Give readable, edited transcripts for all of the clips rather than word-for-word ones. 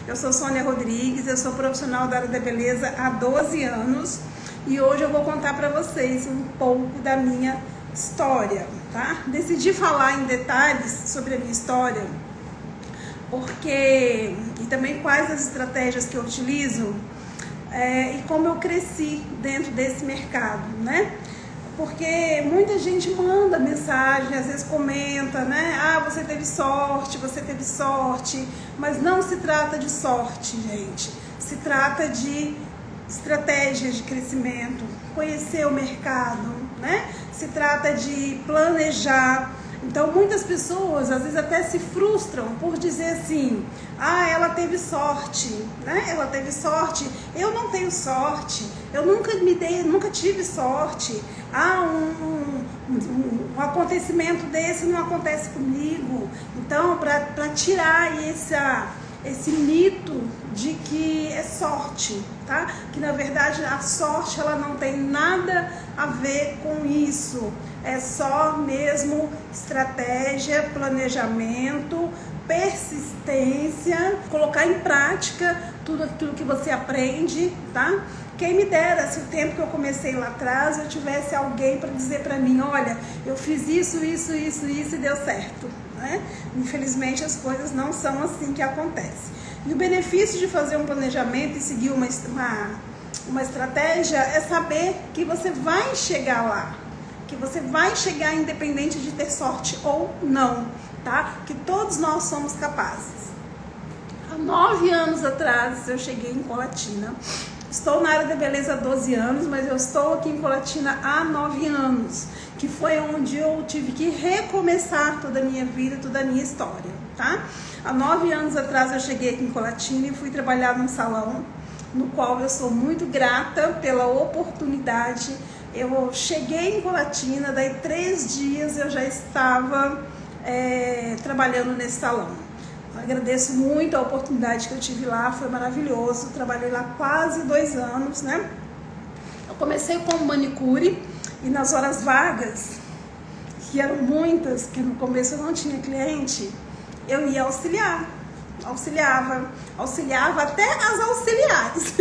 Eu sou Sônia Rodrigues, eu sou profissional da área da beleza há 12 anos e hoje eu vou contar para vocês um pouco da minha história, tá? Decidi falar em detalhes sobre a minha história porque, e também quais as estratégias que eu utilizo e como eu cresci dentro desse mercado, né? Porque muita gente manda mensagem, às vezes comenta, né? Ah, você teve sorte, mas não se trata de sorte, gente. Se trata de estratégias de crescimento, conhecer o mercado, né? Se trata de planejar. Então, muitas pessoas, às vezes, até se frustram por dizer assim, ah, ela teve sorte, né? Ela teve sorte, eu não tenho sorte, eu nunca tive sorte. Ah, um acontecimento desse não acontece comigo. Então, para tirar esse mito de que é sorte, tá? Que na verdade a sorte ela não tem nada a ver com isso. É só mesmo estratégia, planejamento, persistência, colocar em prática tudo aquilo que você aprende, tá? Quem me dera se o tempo que eu comecei lá atrás eu tivesse alguém para dizer para mim, olha, eu fiz isso e deu certo, né? Infelizmente as coisas não são assim que acontecem. E o benefício de fazer um planejamento e seguir uma estratégia é saber que você vai chegar lá, que você vai chegar independente de ter sorte ou não, tá? Que todos nós somos capazes. Há 9 anos atrás eu cheguei em Colatina. Estou na área da beleza há 12 anos, mas eu estou aqui em Colatina há 9 anos, que foi onde eu tive que recomeçar toda a minha vida, toda a minha história, tá? Há 9 anos atrás eu cheguei aqui em Colatina e fui trabalhar num salão, no qual eu sou muito grata pela oportunidade. Eu cheguei em Colatina, daí 3 dias eu já estava trabalhando nesse salão. Agradeço muito a oportunidade que eu tive lá, foi maravilhoso. Trabalhei lá quase 2 anos, né? Eu comecei como manicure e nas horas vagas, que eram muitas, que no começo eu não tinha cliente, eu ia auxiliava até as auxiliares.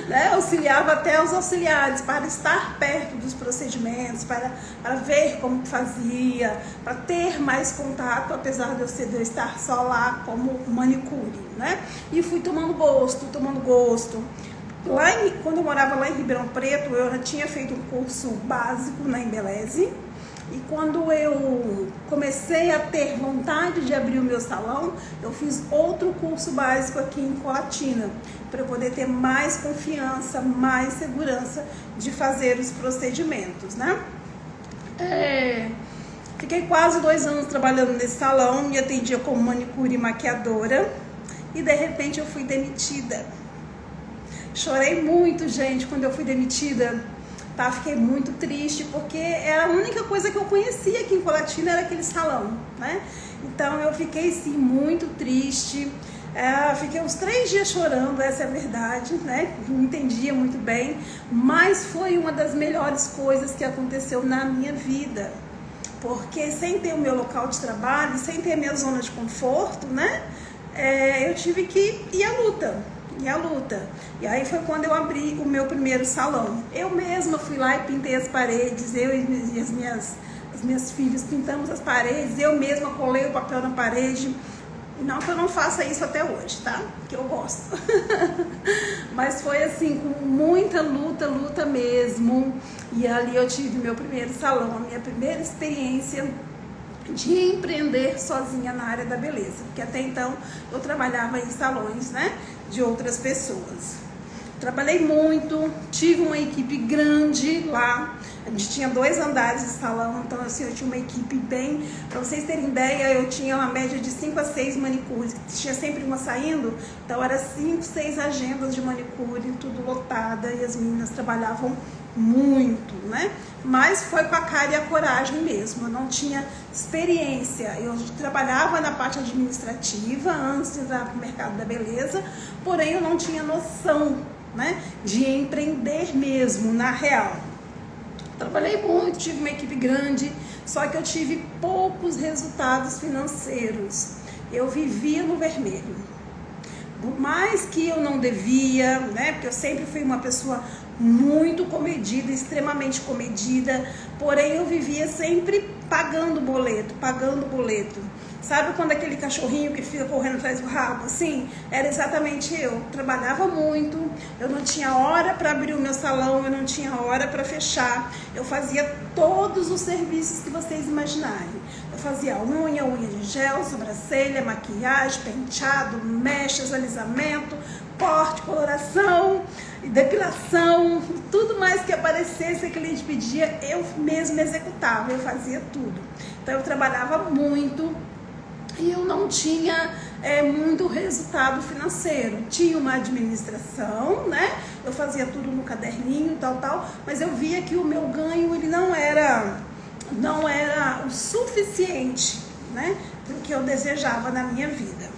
Né? Auxiliava até os auxiliares para estar perto dos procedimentos, para ver como fazia, para ter mais contato, apesar de eu estar só lá como manicure, né? E fui tomando gosto. Quando eu morava lá em Ribeirão Preto, eu já tinha feito um curso básico na Embeleze. E quando eu comecei a ter vontade de abrir o meu salão, eu fiz outro curso básico aqui em Colatina, para eu poder ter mais confiança, mais segurança de fazer os procedimentos, né? Fiquei quase 2 anos trabalhando nesse salão, me atendia como manicure e maquiadora, e de repente eu fui demitida. Chorei muito, gente, quando eu fui demitida. Tá, fiquei muito triste, porque era a única coisa que eu conhecia aqui em Colatina, era aquele salão, né? Então eu fiquei sim muito triste, fiquei uns 3 dias chorando, essa é a verdade, né? Não entendia muito bem, mas foi uma das melhores coisas que aconteceu na minha vida, porque sem ter o meu local de trabalho, sem ter a minha zona de conforto, né? Eu tive que ir à luta. E aí foi quando eu abri o meu primeiro salão. Eu mesma fui lá e pintei as paredes, eu e as minhas filhas pintamos as paredes, eu mesma colei o papel na parede. Não que eu não faça isso até hoje, tá? Que eu gosto. Mas foi assim, com muita luta mesmo. E ali eu tive meu primeiro salão, a minha primeira experiência de empreender sozinha na área da beleza, porque até então eu trabalhava em salões, né, de outras pessoas. Trabalhei muito, tive uma equipe grande lá, a gente tinha 2 andares de salão, então assim, eu tinha uma equipe bem, para vocês terem ideia, eu tinha uma média de 5 a 6 manicures, tinha sempre uma saindo, então era 5, 6 agendas de manicure, tudo lotada, e as meninas trabalhavam muito, né? Mas foi com a cara e a coragem mesmo. Eu não tinha experiência. Eu trabalhava na parte administrativa antes de entrar para o mercado da beleza, porém eu não tinha noção, né, de empreender mesmo, na real. Trabalhei muito, tive uma equipe grande, só que eu tive poucos resultados financeiros. eu vivia no vermelho. Por mais que eu não devia, né? Porque eu sempre fui uma pessoa muito comedida, extremamente comedida, porém eu vivia sempre pagando boleto. Sabe quando aquele cachorrinho que fica correndo atrás do rabo, assim? Era exatamente eu. Trabalhava muito, eu não tinha hora para abrir o meu salão, eu não tinha hora para fechar. Eu fazia todos os serviços que vocês imaginarem. Eu fazia unha de gel, sobrancelha, maquiagem, penteado, mechas, alisamento, corte, coloração, depilação, tudo mais que aparecesse, que a cliente pedia, eu mesma executava, eu fazia tudo. Então eu trabalhava muito e eu não tinha muito resultado financeiro. Tinha uma administração, né? Eu fazia tudo no caderninho, tal, mas eu via que o meu ganho ele não era o suficiente, né? Para o que eu desejava na minha vida.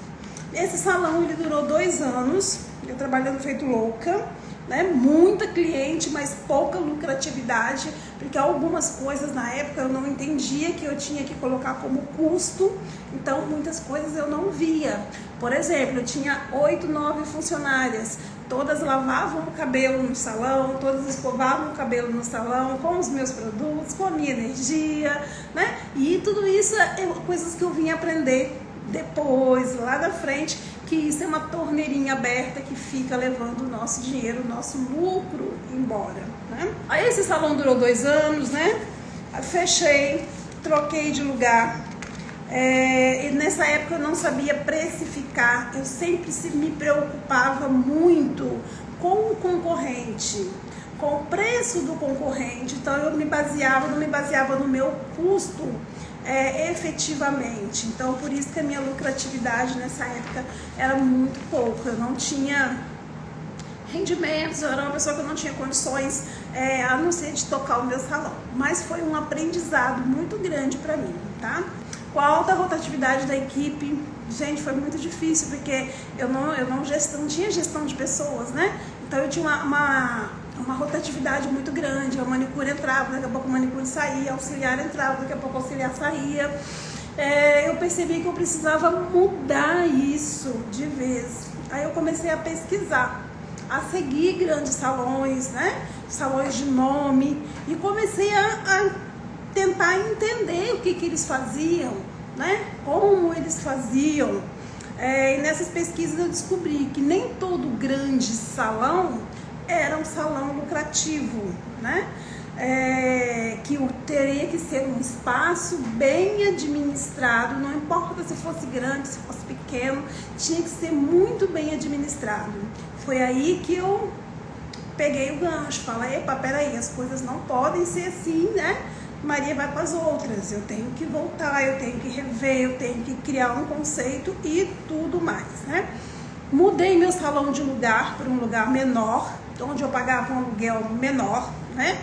Esse salão ele durou 2 anos, eu trabalhando feito louca, né? Muita cliente, mas pouca lucratividade, porque algumas coisas na época eu não entendia que eu tinha que colocar como custo, então muitas coisas eu não via. Por exemplo, eu tinha 8, 9 funcionárias, todas lavavam o cabelo no salão, todas escovavam o cabelo no salão, com os meus produtos, com a minha energia, né? E tudo isso é coisas que eu vim aprender depois, lá da frente, que isso é uma torneirinha aberta que fica levando o nosso dinheiro, o nosso lucro embora, né? Aí esse salão durou 2 anos, né? Fechei, troquei de lugar. E nessa época eu não sabia precificar, eu sempre me preocupava muito com o concorrente, com o preço do concorrente, então eu não me baseava no meu custo efetivamente. Então por isso que a minha lucratividade nessa época era muito pouco, eu não tinha rendimentos, eu era uma pessoa que não tinha condições a não ser de tocar o meu salão, mas foi um aprendizado muito grande para mim, tá? Com a alta rotatividade da equipe, gente, foi muito difícil, porque eu não tinha gestão de pessoas, né? Então eu tinha uma rotatividade muito grande, a manicure entrava, daqui a pouco a manicure saía, a auxiliar entrava, daqui a pouco a auxiliar saía. Eu percebi que eu precisava mudar isso de vez. Aí eu comecei a pesquisar, a seguir grandes salões, né? Salões de nome, e comecei a tentar entender o que eles faziam, né? Como eles faziam. E nessas pesquisas eu descobri que nem todo grande salão era um salão lucrativo, né? Que teria que ser um espaço bem administrado, não importa se fosse grande, se fosse pequeno, tinha que ser muito bem administrado. Foi aí que eu peguei o gancho, falei, epa, peraí, as coisas não podem ser assim, né? Maria vai com as outras, eu tenho que voltar, eu tenho que rever, eu tenho que criar um conceito e tudo mais, né? Mudei meu salão de lugar para um lugar menor, onde eu pagava um aluguel menor, né?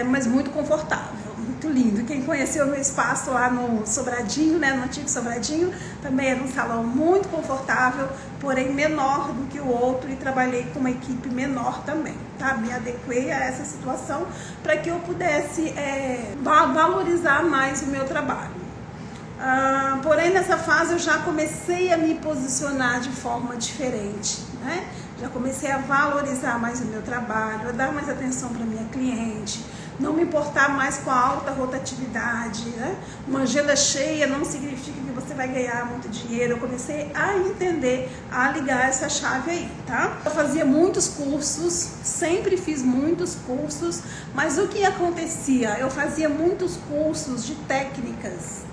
Mas muito confortável, muito lindo. Quem conheceu meu espaço lá no Sobradinho, né? No antigo Sobradinho, também era um salão muito confortável, porém menor do que o outro, e trabalhei com uma equipe menor também, tá? Me adequei a essa situação para que eu pudesse valorizar mais o meu trabalho. Porém, nessa fase eu já comecei a me posicionar de forma diferente, né? Já comecei a valorizar mais o meu trabalho, a dar mais atenção para minha cliente, não me importar mais com a alta rotatividade, né? Uma agenda cheia não significa que você vai ganhar muito dinheiro. Eu comecei a entender, a ligar essa chave aí, tá? Eu fazia muitos cursos, sempre fiz muitos cursos, mas o que acontecia? Eu fazia muitos cursos de técnicas,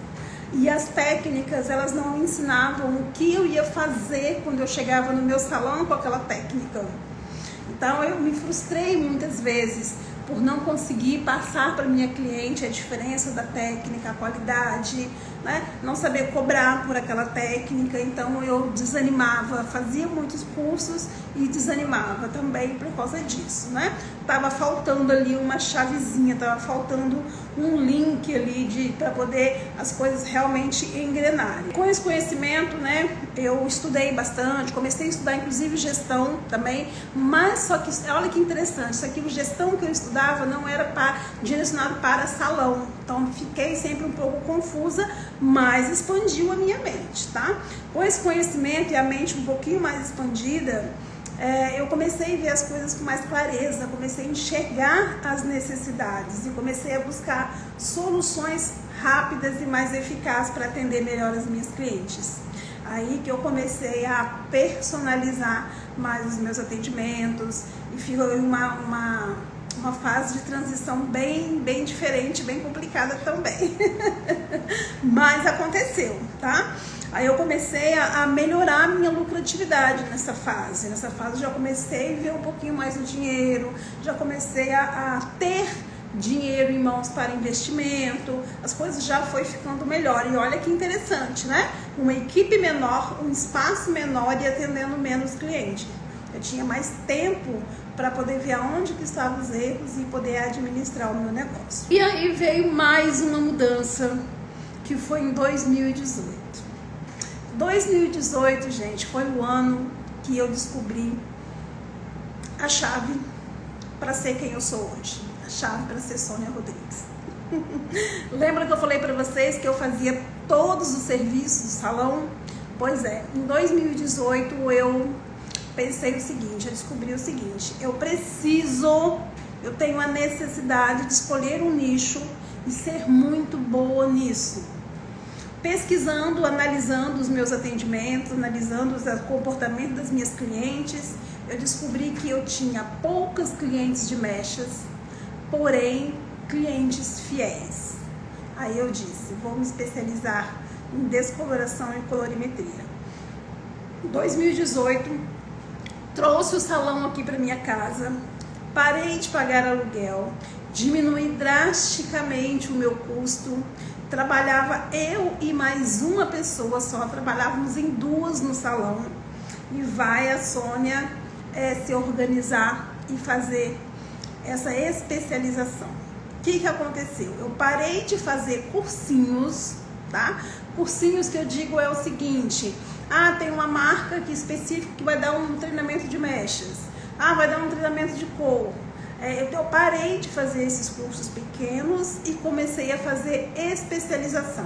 e as técnicas, elas não me ensinavam o que eu ia fazer quando eu chegava no meu salão com aquela técnica. Então eu me frustrei muitas vezes por não conseguir passar para minha cliente a diferença da técnica, a qualidade, né? Não saber cobrar por aquela técnica. Então eu desanimava, fazia muitos cursos e desanimava também por causa disso, né? Tava faltando ali uma chavezinha, tava faltando um link ali para poder as coisas realmente engrenarem. Com esse conhecimento, né, eu estudei bastante, comecei a estudar inclusive gestão também, mas só que, olha que interessante, isso aqui, gestão que eu estudava não era direcionado para salão, Então fiquei sempre um pouco confusa, mas expandiu a minha mente, tá? Com esse conhecimento e a mente um pouquinho mais expandida, eu comecei a ver as coisas com mais clareza, comecei a enxergar as necessidades e comecei a buscar soluções rápidas e mais eficazes para atender melhor as minhas clientes. Aí que eu comecei a personalizar mais os meus atendimentos e foi uma fase de transição bem diferente, bem complicada também. Mas aconteceu, tá? Aí eu comecei a melhorar a minha lucratividade nessa fase. Nessa fase eu já comecei a ver um pouquinho mais do dinheiro, já comecei a ter dinheiro em mãos para investimento, as coisas já foi ficando melhor. E olha que interessante, né? Uma equipe menor, um espaço menor e atendendo menos clientes. Eu tinha mais tempo para poder ver aonde que estavam os erros e poder administrar o meu negócio. E aí veio mais uma mudança, que foi em 2018. 2018, gente, foi o ano que eu descobri a chave para ser quem eu sou hoje. A chave para ser Sônia Rodrigues. Lembra que eu falei para vocês que eu fazia todos os serviços do salão? Pois é, em 2018 eu pensei o seguinte, eu descobri o seguinte: eu tenho a necessidade de escolher um nicho e ser muito boa nisso. Pesquisando, analisando os meus atendimentos, analisando o comportamento das minhas clientes, eu descobri que eu tinha poucas clientes de mechas, porém clientes fiéis. Aí eu disse, vou me especializar em descoloração e colorimetria. Em 2018, trouxe o salão aqui para minha casa, parei de pagar aluguel, diminui drasticamente o meu custo. Trabalhava eu e mais uma pessoa só, trabalhávamos em duas no salão. E vai a Sônia se organizar e fazer essa especialização. O que aconteceu? Eu parei de fazer cursinhos, tá? Cursinhos que eu digo é o seguinte: tem uma marca aqui específica que vai dar um treinamento de mechas, vai dar um treinamento de cor. Eu parei de fazer esses cursos pequenos e comecei a fazer especialização.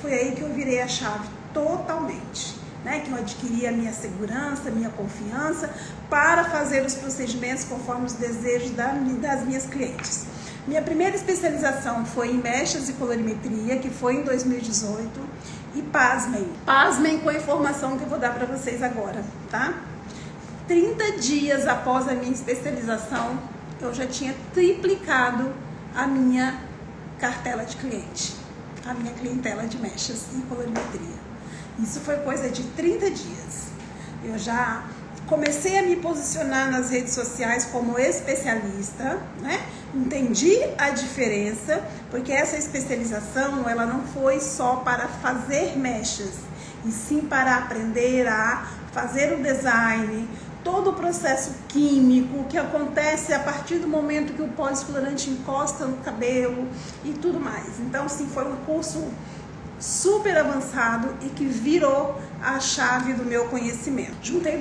Foi aí que eu virei a chave totalmente, né? Que eu adquiri a minha segurança, a minha confiança para fazer os procedimentos conforme os desejos das minhas clientes. Minha primeira especialização foi em mechas e colorimetria, que foi em 2018. E pasmem com a informação que eu vou dar para vocês agora, tá? 30 dias após a minha especialização, eu já tinha triplicado a minha cartela de cliente, a minha clientela de mechas e colorimetria. Isso foi coisa de 30 dias. Eu já comecei a me posicionar nas redes sociais como especialista, né? Entendi a diferença, porque essa especialização, ela não foi só para fazer mechas, e sim para aprender a fazer o design, todo o processo químico que acontece a partir do momento que o pó descolorante encosta no cabelo e tudo mais. Então, sim, foi um curso super avançado e que virou a chave do meu conhecimento. Juntei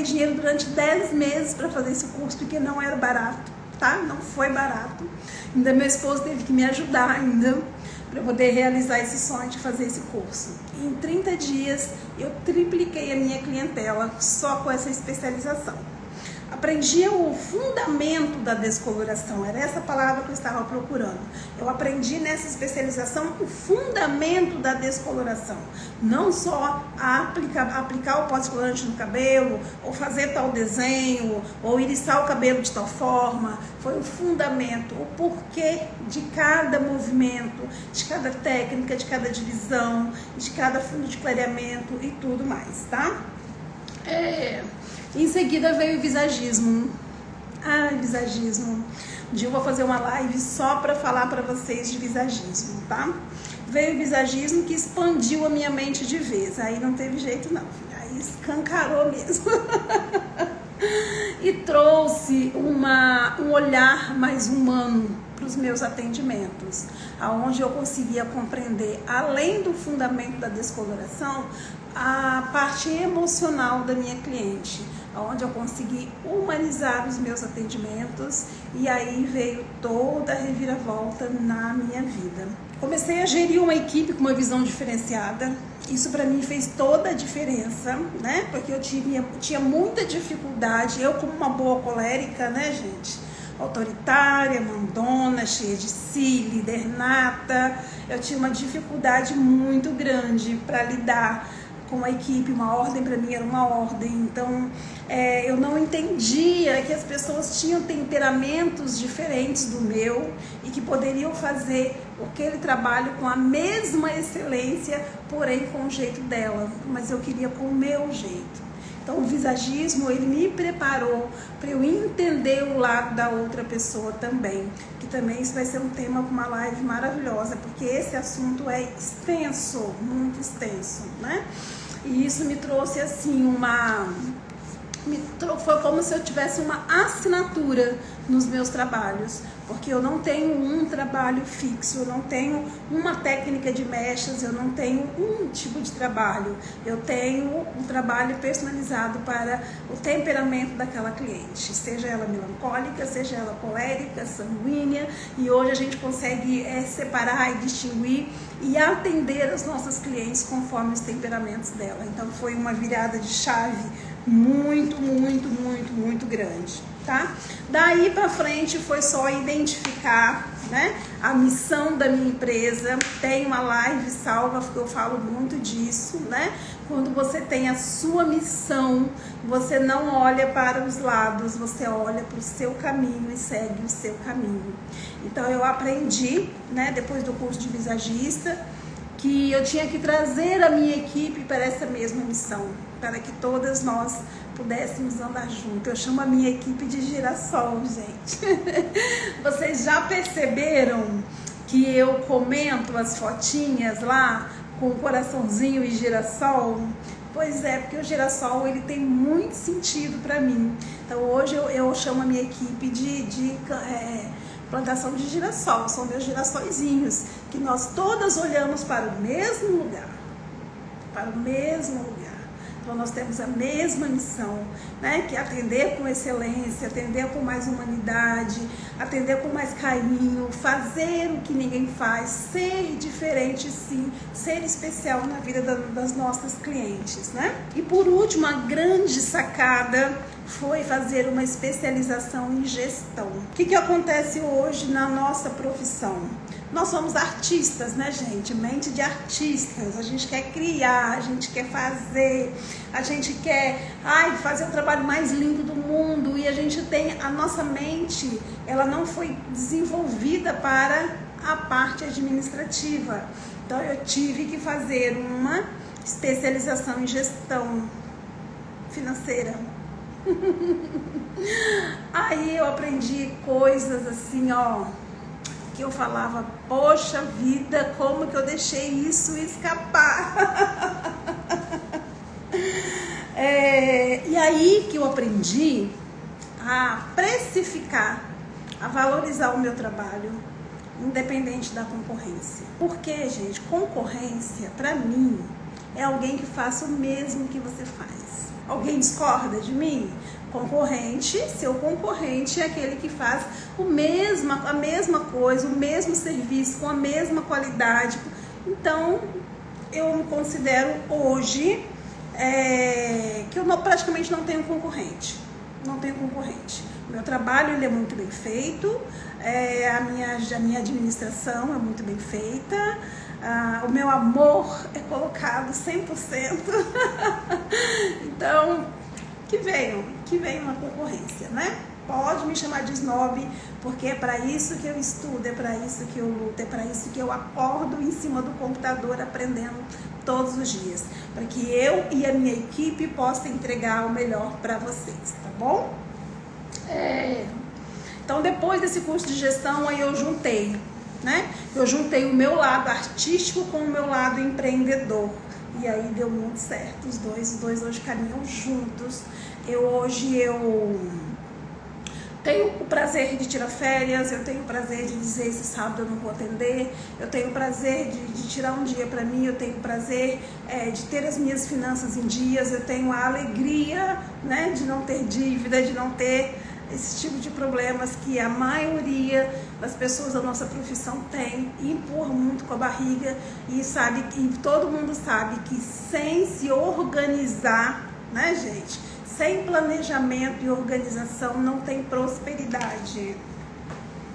dinheiro durante 10 meses para fazer esse curso, porque não era barato, tá? Não foi barato. Ainda meu esposo teve que me ajudar ainda para poder realizar esse sonho de fazer esse curso. Em 30 dias eu tripliquei a minha clientela só com essa especialização. Aprendi o fundamento da descoloração, era essa palavra que eu estava procurando. Eu aprendi nessa especialização o fundamento da descoloração. Não só aplicar o pó descolorante no cabelo, ou fazer tal desenho, ou iriçar o cabelo de tal forma. Foi o fundamento, o porquê de cada movimento, de cada técnica, de cada divisão, de cada fundo de clareamento e tudo mais, tá? Em seguida veio o visagismo. Visagismo. Um dia eu vou fazer uma live só para falar para vocês de visagismo, tá? Veio o visagismo que expandiu a minha mente de vez. Aí não teve jeito não, aí escancarou mesmo. E trouxe um olhar mais humano para os meus atendimentos, aonde eu conseguia compreender, além do fundamento da descoloração, a parte emocional da minha cliente, onde eu consegui humanizar os meus atendimentos e aí veio toda a reviravolta na minha vida. Comecei a gerir uma equipe com uma visão diferenciada. Isso para mim fez toda a diferença, né? Porque eu tinha muita dificuldade, eu como uma boa colérica, né, gente? Autoritária, mandona, cheia de si, líder nata. Eu tinha uma dificuldade muito grande para lidar com a equipe. Uma ordem para mim era uma ordem. Então, eu não entendia que as pessoas tinham temperamentos diferentes do meu e que poderiam fazer aquele trabalho com a mesma excelência, porém com o jeito dela. Mas eu queria com o meu jeito. Então, o visagismo, ele me preparou para eu entender o lado da outra pessoa também. Que também isso vai ser um tema com uma live maravilhosa, porque esse assunto é extenso, muito extenso, né? E isso me trouxe, assim, foi como se eu tivesse uma assinatura nos meus trabalhos, porque eu não tenho um trabalho fixo, eu não tenho uma técnica de mechas, eu não tenho um tipo de trabalho, eu tenho um trabalho personalizado para o temperamento daquela cliente, seja ela melancólica, seja ela colérica, sanguínea, e hoje a gente consegue separar e distinguir e atender as nossas clientes conforme os temperamentos dela. Então foi uma virada de chave muito, muito, muito, muito grande, tá? Daí pra frente foi só identificar, né, a missão da minha empresa. Tem uma live salva que eu falo muito disso, né? Quando você tem a sua missão, você não olha para os lados, você olha para o seu caminho e segue o seu caminho. Então eu aprendi, né, depois do curso de visagista, que eu tinha que trazer a minha equipe para essa mesma missão, para que todas nós pudéssemos andar juntos. Eu chamo a minha equipe de girassol, gente. Vocês já perceberam que eu comento as fotinhas lá com coraçãozinho e girassol? Pois é, porque o girassol, ele tem muito sentido para mim. Então hoje eu chamo a minha equipe de plantação de girassol. São meus girassóizinhos, que nós todas olhamos para o mesmo lugar, para o mesmo lugar. Então nós temos a mesma missão, né? Que é atender com excelência, atender com mais humanidade, atender com mais carinho, fazer o que ninguém faz, ser diferente sim, ser especial na vida das nossas clientes, né? E por último, a grande sacada foi fazer uma especialização em gestão. O que acontece hoje na nossa profissão? Nós somos artistas, né, gente? Mente de artistas. A gente quer criar, a gente quer fazer, a gente quer fazer o trabalho mais lindo do mundo. E a gente tem, a nossa mente, ela não foi desenvolvida para a parte administrativa. Então eu tive que fazer uma especialização em gestão financeira. Aí eu aprendi coisas assim, que eu falava, poxa vida, como que eu deixei isso escapar? E aí que eu aprendi a precificar, a valorizar o meu trabalho, independente da concorrência. Porque, gente, concorrência, pra mim, é alguém que faça o mesmo que você faz. Alguém discorda de mim? Concorrente, seu concorrente é aquele que faz a mesma coisa, o mesmo serviço, com a mesma qualidade. Então, eu me considero hoje que eu praticamente não tenho concorrente. Não tenho concorrente. O meu trabalho ele é muito bem feito, a minha administração é muito bem feita, o meu amor é colocado 100%. Então, que venham na concorrência, né? Pode me chamar de snob, porque é para isso que eu estudo, é para isso que eu luto, é para isso que eu acordo em cima do computador aprendendo todos os dias, para que eu e a minha equipe possam entregar o melhor para vocês, tá bom? Então, depois desse curso de gestão, aí eu juntei, né? Eu juntei o meu lado artístico com o meu lado empreendedor. E aí deu muito certo, os dois hoje caminham juntos. Hoje eu tenho o prazer de tirar férias, eu tenho o prazer de dizer esse sábado eu não vou atender, eu tenho o prazer de tirar um dia para mim, eu tenho o prazer de ter as minhas finanças em dias, eu tenho a alegria, né, de não ter dívida, de não ter esse tipo de problemas que a maioria das pessoas da nossa profissão tem e empurra muito com a barriga e sabe, e todo mundo sabe que sem se organizar, né, gente? Sem planejamento e organização não tem prosperidade.